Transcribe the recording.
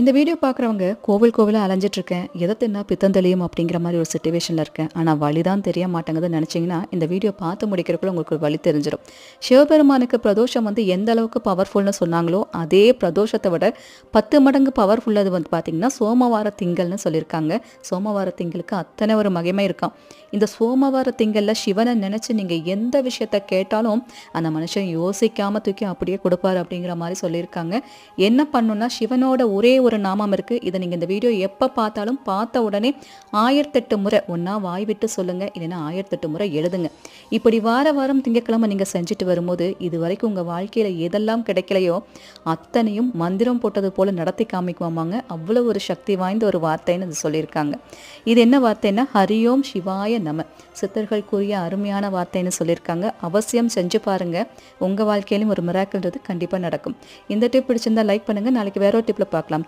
இந்த வீடியோ பார்க்குறவங்க கோவில் கோவிலாக அலைஞ்சிட்டு இருக்கேன், எதை தின்னா பித்தம் தெளியும் அப்படிங்கிற மாதிரி ஒரு சுச்சுவேஷனில் இருக்கேன், ஆனால் வழி தான் தெரிய மாட்டேங்குதுன்னு நினச்சிங்கன்னா இந்த வீடியோ பார்த்து முடிக்கிறக்குள்ள உங்களுக்கு ஒரு வழி தெரிஞ்சிடும். சிவபெருமானுக்கு பிரதோஷம் எந்த அளவுக்கு பவர்ஃபுல்னு சொன்னாங்களோ அதே பிரதோஷத்தை விட 10 மடங்கு பவர்ஃபுல்லது பார்த்தீங்கன்னா சோமவார திங்கள்னு சொல்லியிருக்காங்க. சோமவார திங்களுக்கு அத்தனை ஒரு மகிமை இருக்காம். இந்த சோமவார திங்களில் சிவனை நினச்சி நீங்கள் எந்த விஷயத்த கேட்டாலும் அந்த மனுஷன் யோசிக்காமல் தூக்கி அப்படியே கொடுப்பாரு அப்படிங்கிற மாதிரி சொல்லியிருக்காங்க. என்ன பண்ணுன்னா சிவனோட ஒரே ஒரு நாமம் இருக்குது. இதை நீங்கள் இந்த வீடியோ எப்போ பார்த்தாலும் பார்த்த உடனே 1008 முறை ஒன்றா வாய் விட்டு சொல்லுங்கள், இல்லைன்னா 1008 முறை எழுதுங்க. இப்படி வார வாரம் திங்கக்கிழமை நீங்கள் செஞ்சுட்டு வரும்போது இது வரைக்கும் உங்கள் வாழ்க்கையில் எதெல்லாம் கிடைக்கலையோ அத்தனையும் மந்திரம் போட்டது போல் நடத்தி காமிக்குவாங்க. அவ்வளோ ஒரு சக்தி வாய்ந்த ஒரு வார்த்தைன்னு இது சொல்லியிருக்காங்க. இது என்ன வார்த்தைன்னா ஹரியோம் சிவாய நம. சித்தர்கள் கூறிய அருமையான வார்த்தைன்னு சொல்லியிருக்காங்க. அவசியம் செஞ்சு பாருங்க, உங்கள் வாழ்க்கையிலும் ஒரு மிராக்கிள்ன்றது கண்டிப்பாக நடக்கும். இந்த டிப் பிடிச்சிருந்தா லைக் பண்ணுங்கள். நாளைக்கு வேற ஒரு டிப்பில் பார்க்கலாம்.